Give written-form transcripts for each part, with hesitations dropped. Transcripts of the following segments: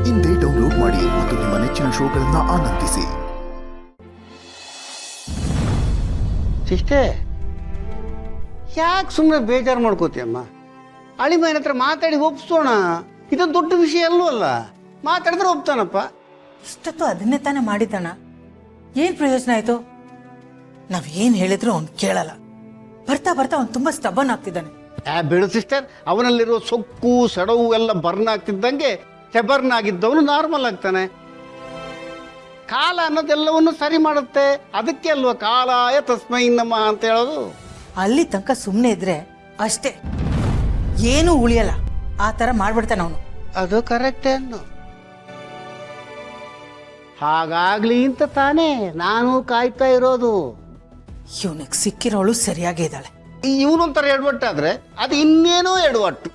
ಇಂದೇ ಡೌನ್ಲೋಡ್ ಮಾಡಿ ಮತ್ತು ನಿಮ್ಮ ನೆಚ್ಚಿನ ಶೋಗಳನ್ನು ಆನಂದಿಸಿ. ಸಿಷ್ಟೇ, ಯಾಕೆ ಸುಮ್ಮನೆ ಬೇಜಾರು ಮಾಡ್ಕೋತೀಯಮ್ಮ? ಅಳಿಮಯ್ಯನ ಹತ್ರ ಮಾತಾಡಿ ಒಪ್ಸೋಣ. ಇದೊಂದು ದೊಡ್ಡ ವಿಷಯ ಅಲ್ಲೂ ಅಲ್ಲ, ಮಾತಾಡಿದ್ರೆ ಒಪ್ತಾನಪ್ಪ. ಇಷ್ಟೊತ್ತು ಅದನ್ನೇ ತಾನೇ ಮಾಡಿದ್ದಾನ. ಏನ್ ಪ್ರಯೋಜನ ಆಯ್ತು? ನಾವೇನ್ ಹೇಳಿದ್ರು ಅವ್ನು ಕೇಳಲ್ಲ. ಬರ್ತಾ ಬರ್ತಾ ಅವ್ನು ತುಂಬಾ ಸ್ಟಬನ್ ಆಗ್ತಿದ್ದಾನೆ. ಬಿಡು ಸಿಸ್ಟರ್, ಅವನಲ್ಲಿರೋ ಸೊಕ್ಕು ಸಡವು ಎಲ್ಲ ಬರ್ನ್ ಆಗ್ತಿದ್ದಂಗೆ ಸ್ಟೆಬರ್ನ್ ಆಗಿದ್ದವನು ನಾರ್ಮಲ್ ಆಗ್ತಾನೆ. ಕಾಲ ಅನ್ನೋದೆಲ್ಲವನ್ನು ಸರಿ ಮಾಡುತ್ತೆ. ಅದಕ್ಕೆ ಅಲ್ವಾ ಕಾಲಾಯ ತಸ್ಮೈ ನಮಃ ಅಂತ ಹೇಳೋದು. ಅಲ್ಲಿ ತನಕ ಸುಮ್ಮನೆ ಇದ್ರೆ ಅಷ್ಟೇ, ಏನೂ ಉಳಿಯಲ್ಲ. ಆ ಥರ ಮಾಡ್ಬಿಡ್ತಾನೆ ಅವನು. ಅದು ಕರೆಕ್ಟೇ ಅನ್ನು. ಹಾಗಾಗ್ಲಿ ಅಂತ ತಾನೇ ನಾನು ಕಾಯ್ತಾ ಇರೋದು. ಇವನಿಗೆ ಸಿಕ್ಕಿರೋಳು ಸರಿಯಾಗೇ ಇದ್ದಾಳೆ. ಇವನೊಂಥರ ಎಡವಟ್ಟಾದ್ರೆ ಅದು ಇನ್ನೇನೋ ಎಡವಟ್ಟು.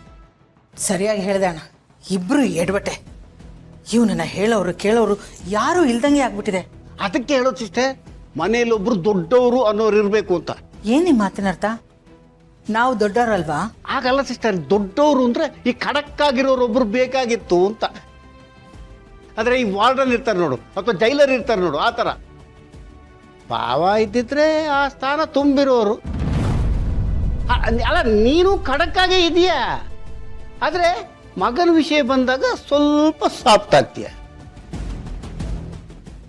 ಸರಿಯಾಗಿ ಹೇಳ್ದೆ ಅಣ್ಣ, ಇಬ್ರು ಎಡ್ಬಟ್ಟೆ. ಇವನನ್ನ ಹೇಳೋರು ಕೇಳೋರು ಯಾರೂ ಇಲ್ದಂಗೆ ಆಗ್ಬಿಟ್ಟಿದೆ. ಅದಕ್ಕೆ ಹೇಳೋದು ಸಿಸ್ಟರ್, ಮನೇಲೊಬ್ರು ದೊಡ್ಡವರು ಅನ್ನೋರು ಇರಬೇಕು ಅಂತ. ಏನ್ ನಿಮ್ಮ ಮಾತಿನ ಅರ್ಥ? ನಾವು ದೊಡ್ಡವರಲ್ವಾ? ಆಗಲ್ಲ ಸಿಸ್ಟರ್, ದೊಡ್ಡವರು ಅಂದ್ರೆ ಈ ಖಡಕ್ ಆಗಿರೋರೊಬ್ರು ಬೇಕಾಗಿತ್ತು ಅಂತ. ಆದ್ರೆ ಈ ವಾರ್ಡನ್ ಇರ್ತಾರೆ ನೋಡು, ಅಥವಾ ಜೈಲರ್ ಇರ್ತಾರೆ ನೋಡು, ಆ ಥರ ಭಾವ ಇದ್ದಿದ್ರೆ ಆ ಸ್ಥಾನ ತುಂಬಿರೋರು. ಅಲ್ಲ, ನೀನು ಖಡಕ್ಕಾಗೇ ಇದೆಯಾ, ಆದರೆ ಮಗನ ವಿಷಯ ಬಂದಾಗ ಸ್ವಲ್ಪ ಸಾಫ್ಟ್ ಆಗ್ತೀಯ.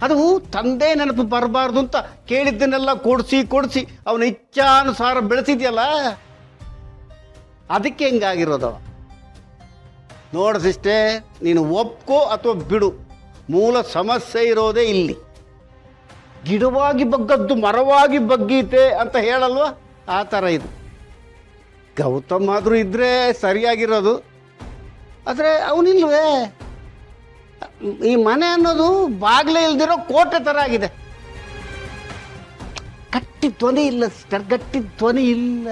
ಅದು ತಂದೆ ನೆನಪು ಬರಬಾರ್ದು ಅಂತ ಕೇಳಿದ್ದನ್ನೆಲ್ಲ ಕೊಡಿಸಿ ಅವನ ಇಚ್ಛಾನುಸಾರ ಬೆಳೆಸಿದ್ಯಲ್ಲ, ಅದಕ್ಕೆ ಹೆಂಗಾಗಿರೋದವ. ನೋಡು ಸಿಸ್ಟೇ, ನೀನು ಒಪ್ಕೋ ಅಥವಾ ಬಿಡು, ಮೂಲ ಸಮಸ್ಯೆ ಇರೋದೇ ಇಲ್ಲಿ. ಗಿಡವಾಗಿ ಬಗ್ಗದ್ದು ಮರವಾಗಿ ಬಗ್ಗೀತೆ ಅಂತ ಹೇಳಲ್ವ, ಆ ಥರ ಇದು. ಗೌತಮ್ ಆದರೂ ಇದ್ದರೆ ಸರಿಯಾಗಿರೋದು, ಆದರೆ ಅವನಿಲ್ವೇ. ಈ ಮನೆ ಅನ್ನೋದು ಬಾಗಿಲೇ ಇಲ್ದಿರೋ ಕೋಟೆ ಥರ ಆಗಿದೆ. ಗಟ್ಟಿ ಧ್ವನಿ ಇಲ್ಲ ಸಿಸ್ಟರ್, ಗಟ್ಟಿ ಧ್ವನಿ ಇಲ್ಲ.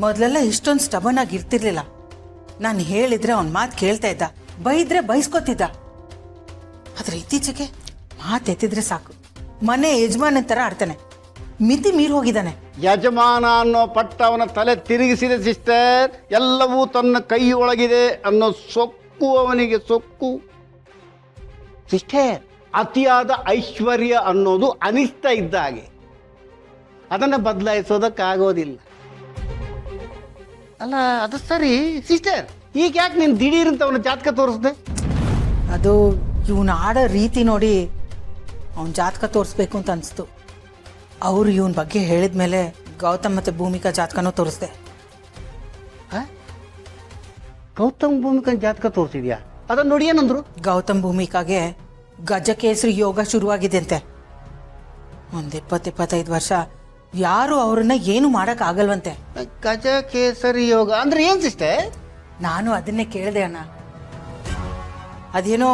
ಮೊದಲೆಲ್ಲ ಇಷ್ಟೊಂದು ಸ್ಟಬನ್ ಆಗಿ ಇರ್ತಿರ್ಲಿಲ್ಲ. ನಾನು ಹೇಳಿದ್ರೆ ಅವನ ಮಾತು ಕೇಳ್ತಾ ಇದ್ದ, ಬೈದ್ರೆ ಬೈಸ್ಕೊತಿದ್ದ. ಆದ್ರೆ ಇತ್ತೀಚೆಗೆ ಮಾತು ಎತ್ತಿದ್ರೆ ಸಾಕು, ಮನೆ ಯಜಮಾನ ಥರ ಆಡ್ತಾನೆ. ಮಿತಿ ಮೀರಿ ಹೋಗಿದ್ದಾನೆ. ಯಜಮಾನ ಅನ್ನೋ ಪಟ್ಟ ಅವನ ತಲೆ ತಿರುಗಿಸಿದೆ ಸಿಸ್ಟರ್. ಎಲ್ಲವೂ ತನ್ನ ಕೈ ಒಳಗಿದೆ ಅನ್ನೋ ಸೊಕ್ಕು ಅವನಿಗೆ, ಸೊಕ್ಕು. ಸಿಸ್ಟರ್, ಅತಿಯಾದ ಐಶ್ವರ್ಯ ಅನ್ನೋದು ಅನಿಷ್ಟ ಇದ್ದ ಹಾಗೆ, ಅದನ್ನು ಬದಲಾಯಿಸೋದಕ್ಕಾಗೋದಿಲ್ಲ. ಅಲ್ಲ, ಅದು ಸರಿ ಸಿಸ್ಟರ್, ಈಗ ಯಾಕೆ ನೀನು ದಿಢೀರಂತ ಅವನ ಜಾತಕ ತೋರಿಸ್ದೆ? ಅದು ಇವನು ಆಡೋ ರೀತಿ ನೋಡಿ ಅವನ ಜಾತಕ ತೋರಿಸ್ಬೇಕು ಅಂತ ಅನಿಸ್ತು. ಅವರು ಇವನ ಬಗ್ಗೆ ಹೇಳಿದ ಮೇಲೆ ಗೌತಮ್ ಮತ್ತು ಭೂಮಿಕಾ ಜಾತಕನೂ ತೋರಿಸ್ದೆ. ಗೌತಮ್ ಭೂಮಿಕಾ ಜಾತಕ ತೋರಿಸಿದ್ಯಾ? ಅದನ್ನು ನೋಡಿ ಏನಂದ್ರು? ಗೌತಮ್ ಭೂಮಿಕಾಗೆ ಗಜಕೇಸರಿ ಯೋಗ ಶುರುವಾಗಿದೆ ಅಂತೆ. ಒಂದು 20-25 ವರ್ಷ ಯಾರು ಅವ್ರನ್ನ ಏನು ಮಾಡೋಕ್ಕಾಗಲ್ವಂತೆ. ಗಜಕೇಸರಿ ಯೋಗ ಅಂದ್ರೆ ಏನು ಸಿಸ್ಟರ್? ನಾನು ಅದನ್ನೇ ಕೇಳಿದೆ ಅಣ್ಣ. ಅದೇನೋ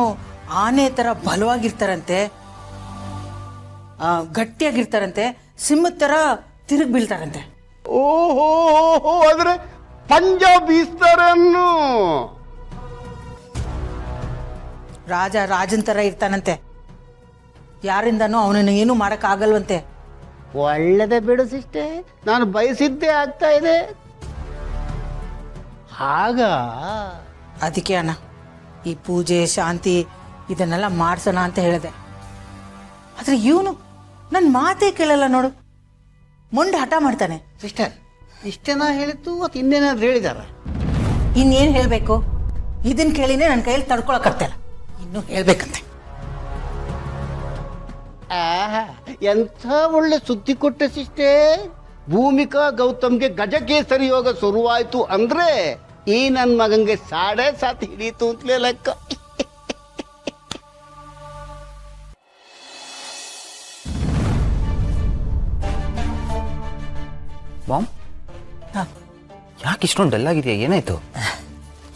ಆನೆ ಥರ ಬಲವಾಗಿರ್ತಾರಂತೆ, ಗಟ್ಟಿಯಾಗಿರ್ತಾರಂತೆ, ಸಿಂಹದ ಥರ ತಿರುಗಿ ಬೀಳ್ತಾರಂತೆ. ಓಹೋ, ಆದ್ರೆ ಪಂಜಾಬ್ ಬೀಸ್ತಾರೆ ಅನ್ನು. ರಾಜನ್ ಥರ ಇರ್ತಾನಂತೆ, ಯಾರಿಂದನೂ ಅವನನ್ನು ಏನೂ ಮಾಡೋಕ್ಕಾಗಲ್ವಂತೆ. ಒಳ್ಳೆದೇ ಬಿಡು ಸಿಸ್ಟೆ, ನಾನು ಬಯಸಿದ್ದೇ ಆಗ್ತಾ ಇದೆ. ಆಗ ಅದಕ್ಕೆ ಅಣ್ಣ ಈ ಪೂಜೆ ಶಾಂತಿ ಇದನ್ನೆಲ್ಲ ಮಾಡ್ಸೋಣ ಅಂತ ಹೇಳಿದೆ. ಆದರೆ ಇವನು ನನ್ನ ಮಾತೇ ಕೇಳಲ್ಲ ನೋಡು, ಮೊಂಡು ಹಠ ಮಾಡ್ತಾನೆ. ಸಿಸ್ಟರ್, ಇಷ್ಟೇನಾ ಹೇಳಿತ್ತು ಅಥವಾ ಇನ್ನೇನಾದ್ರು ಹೇಳಿದಾರ? ಇನ್ನೇನು ಹೇಳಬೇಕು? ಇದನ್ನು ಕೇಳಿನೇ ನನ್ನ ಕೈಯಲ್ಲಿ ತಡ್ಕೊಳಕ್ಕಾಗ್ತಾಯಿಲ್ಲ, ಇನ್ನೂ ಹೇಳ್ಬೇಕಂತೆ. ಎಂಥ ಒಳ್ಳೆ ಸುದ್ದಿ ಕೊಟ್ಟೆ ಸಿಸ್ಟೇ. ಭೂಮಿಕಾ ಗೌತಮ್ಗೆ ಗಜಕೇಸರಿ ಯೋಗ ಶುರುವಾಯಿತು ಅಂದ್ರೆ ಈ ನನ್ನ ಮಗಂಗೆ 7.5 ಹಿಡೀತು ಅಂತಲೇ ಲೆಕ್ಕ. ಮಾಮ್, ಯಾಕೆ ಇಷ್ಟೊಂದು ಡಲ್ ಆಗಿದೆಯಾ? ಏನಾಯ್ತು?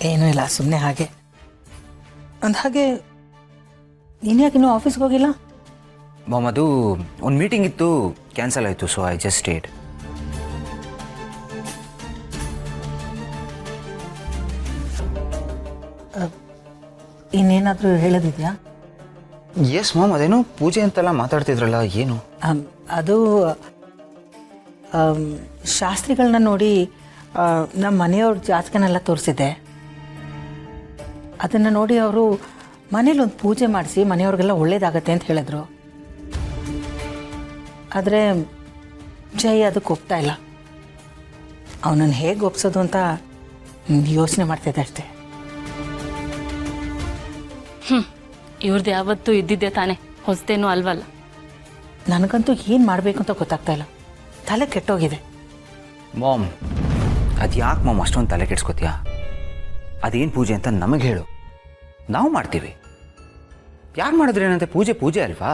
ಏನೂ ಇಲ್ಲ, ಸುಮ್ಮನೆ ಹಾಗೆ. ಅಂದಹಾಗೆ ನೀನು ಯಾಕೆ ಇನ್ನೂ ಆಫೀಸ್ಗೆ ಹೋಗಿಲ್ಲ? ಮಾಮ್, ಅದು ಒಂದು ಮೀಟಿಂಗ್ ಇತ್ತು, ಕ್ಯಾನ್ಸಲ್ ಆಯಿತು, ಸೊ ಐ ಜಸ್ಟ್ ಸ್ಟೇಡ್. ಇನ್ನೇನಾದರೂ ಹೇಳೋದಿದೆಯಾ? ಎಸ್ ಮಾಮ್, ಅದೇನೋ ಪೂಜೆ ಅಂತೆಲ್ಲ ಮಾತಾಡ್ತಿದ್ರಲ್ಲ, ಏನು? ಅದು ಶಾಸ್ತ್ರಿಗಳನ್ನ ನೋಡಿ ನಮ್ಮ ಮನೆಯವ್ರ ಜಾತಕನೆಲ್ಲ ತೋರಿಸಿದ್ದೆ. ಅದನ್ನು ನೋಡಿ ಅವರು ಮನೇಲಿ ಒಂದು ಪೂಜೆ ಮಾಡಿಸಿ ಮನೆಯವ್ರಿಗೆಲ್ಲ ಒಳ್ಳೇದಾಗತ್ತೆ ಅಂತ ಹೇಳಿದ್ರು. ಆದರೆ ಜೈ ಅದಕ್ಕೆ ಒಪ್ತಾ ಇಲ್ಲ. ಅವನನ್ನು ಹೇಗೆ ಒಪ್ಸೋದು ಅಂತ ಯೋಚನೆ ಮಾಡ್ತಿದ್ದೆ ಅಷ್ಟೇ. ಇವ್ರದ್ದು ಯಾವತ್ತೂ ಇದ್ದಿದ್ದೆ ತಾನೆ, ಹೊಸದೇನೂ ಅಲ್ವಲ್ಲ. ನನಗಂತೂ ಏನು ಮಾಡಬೇಕು ಅಂತ ಗೊತ್ತಾಗ್ತಾ ಇಲ್ಲ. ತಲೆ ಕೆಟ್ಟೋಗಿದೆ. ಮಾಮ್, ಅದು ಯಾಕೆ ಮಾಮ್ ಅಷ್ಟೊಂದು ತಲೆ ಕೆಡ್ಸ್ಕೊತೀಯಾ? ಅದೇನು ಪೂಜೆ ಅಂತ ನಮಗೆ ಹೇಳು, ನಾವು ಮಾಡ್ತೀವಿ. ಯಾರು ಮಾಡಿದ್ರೆ ಏನಂತೆ, ಪೂಜೆ ಪೂಜೆ ಅಲ್ವಾ?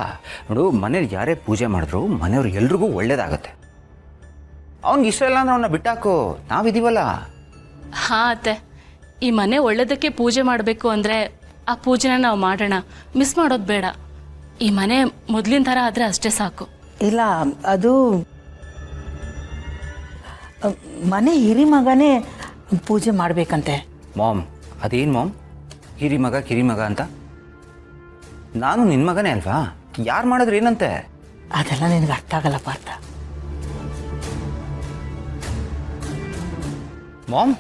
ನೋಡು, ಮನೇಲಿ ಯಾರೇ ಪೂಜೆ ಮಾಡಿದ್ರು ಮನೆಯವ್ರು ಎಲ್ರಿಗೂ ಒಳ್ಳೇದಾಗತ್ತೆ. ಅವ್ನಿಗೆ ಇಷ್ಟ ಇಲ್ಲ ಅಂದ್ರೆ ಅವನ್ನ ಬಿಟ್ಟಾಕು, ನಾವಿದ್ದೀವಲ್ಲ. ಹಾಂ ಅತ್ತೆ, ಈ ಮನೆ ಒಳ್ಳೇದಕ್ಕೆ ಪೂಜೆ ಮಾಡಬೇಕು ಅಂದರೆ ಆ ಪೂಜೆನ ನಾವು ಮಾಡೋಣ, ಮಿಸ್ ಮಾಡೋದು ಬೇಡ. ಈ ಮನೆ ಮೊದಲಿನ ಥರ ಆದರೆ ಅಷ್ಟೇ ಸಾಕು. ಇಲ್ಲ, ಅದು ಮನೆ ಹಿರಿ ಮಗನೇ ಪೂಜೆ ಮಾಡಬೇಕಂತೆ. ಮಾಮ್, ಅದೇನು ಮಾಮ್ ಹಿರಿ ಮಗ ಕಿರಿ ಮಗ ಅಂತ? ನಾನು ನಿನ್ನ ಮಗನೇ ಅಲ್ವಾ? ಯಾರು ಮಾಡಿದ್ರೆ ಏನಂತೆ? ಅದೆಲ್ಲ ನಿನಗೆ ಅರ್ಥ ಆಗಲ್ಲ ಪಾರ್ಥ. ಮಾಮ್,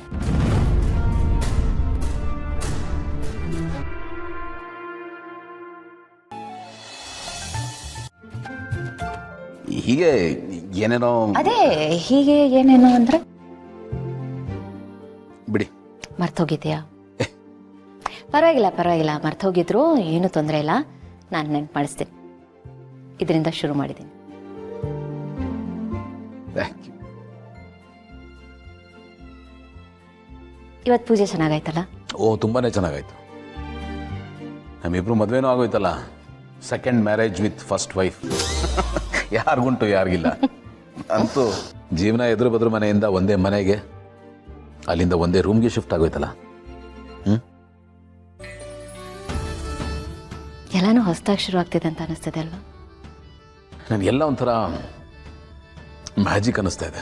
ಹೀಗೆ ಏನೇನೋ ಅದೇ ಹೀಗೆ ಏನೇನೋ ಅಂದ್ರೆ ಬಿಡಿ. ಮರ್ತೋಗಿದ್ಯಾ? ಪರವಾಗಿಲ್ಲ, ಮರ್ತೋಗಿದ್ರು ಏನು ತೊಂದರೆ ಇಲ್ಲ. ನಾನು ನೆನ್ಪು ಮಾಡಿಸ್ತೀನಿ. ಇದರಿಂದ ಶುರು ಮಾಡಿದ್ದೀನಿ. Thank you. ಇವತ್ತು ಪೂಜೆ ಚೆನ್ನಾಗಾಯ್ತಲ್ಲ? ಓ, ತುಂಬಾನೇ ಚೆನ್ನಾಗಾಯ್ತು. ನಮ್ಮಿಬ್ರು ಮದುವೆನೂ ಆಗೋಯ್ತಲ್ಲ. Second marriage with first wife. ಯಾರಿಗುಂಟು ಯಾರಿಗಿಲ್ಲ. ಅಂತೂ ಜೀವನ ಎದುರು ಬದ್ರು ಮನೆಯಿಂದ ಒಂದೇ ಮನೆಗೆ, ಅಲ್ಲಿಂದ ಒಂದೇ ರೂಮ್ಗೆ ಶಿಫ್ಟ್ ಆಗೋಯ್ತಲ್ಲ. ಎಲ್ಲಾನು ಹೊಸದಾಗಿ ಶುರು ಆಗ್ತಿದೆ ಅಂತ ಅನಿಸ್ತದೆ ಅಲ್ವಾ? ನನಗೆಲ್ಲ ಒಂಥರ ಮ್ಯಾಜಿಕ್ ಅನ್ನಿಸ್ತಾ ಇದೆ.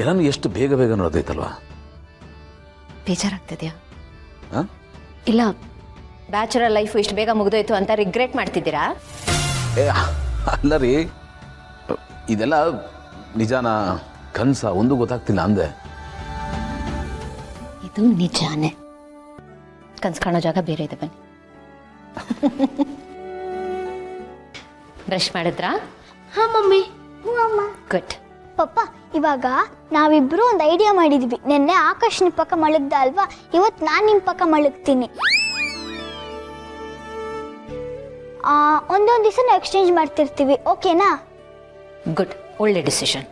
ಎಲ್ಲನೂ ಎಷ್ಟು ಬೇಗ ಬೇಗ ನೋಡೋದೈತಲ್ವಾ? ಬೇಜಾರಾಗ್ತಿದ್ಯಾ? ಹಾಂ, ಇಲ್ಲ, ಬ್ಯಾಚುಲರ್ ಲೈಫ್ ಇಷ್ಟು ಬೇಗ ಮುಗಿದೋಯ್ತು ಅಂತ ರಿಗ್ರೆಟ್ ಮಾಡ್ತಿದ್ದೀರಾ? ಏ ಅಲ್ಲ ರೀ, ಇದೆಲ್ಲ ನಿಜಾನ ಕನಸ ಒಂದು ಗೊತ್ತಾಗ್ತಿಲ್ಲ ಅಂದೆ. ಇದು ನಿಜಾನೇ. ಕನ್ಸು ಕಾಣೋ ಜಾಗ ಬೇರೆ ಇದೆ, ಬನ್ನಿ. ಬ್ರಷ್ ಮಾಡಿದ್ರಾ? ಹಾ ಮಮ್ಮಿ. ಅಮ್ಮ. ಗುಡ್. ಪಪ್ಪ, ಇವಾಗ ನಾವಿಬ್ರು ಒಂದು ಐಡಿಯಾ ಮಾಡಿದ್ವಿ. ನಿನ್ನೆ ಆಕಾಶ್ ನಿಮ್ ಪಕ್ಕ ಮಲಗ್ದ ಅಲ್ವಾ, ಇವತ್ತು ನಾನು ನಿಮ್ ಪಕ್ಕ ಮಲಗ್ತೀನಿ. ಒಂದೊಂದು ದಿವಸ ನಾವು ಎಕ್ಸ್ಚೇಂಜ್ ಮಾಡ್ತಿರ್ತೀವಿ, ಓಕೆನಾ? ಗುಡ್, ಒಳ್ಳೆ ಡಿಸಿಷನ್.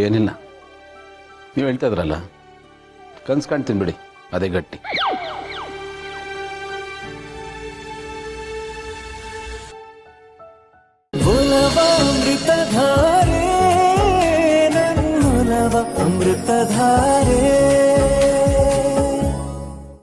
ಏನಿಲ್ಲ, ನೀವು ಹೇಳ್ತಾ ಇದ್ರಲ್ಲ, ಕನ್ಸು ಕಾಣ್ತೀನಿ ಬಿಡಿ, ಅದೇ ಗಟ್ಟಿ. ಅಮೃತಧಾರೆ, ನನ್ನ ಅಮೃತಧಾರೆ.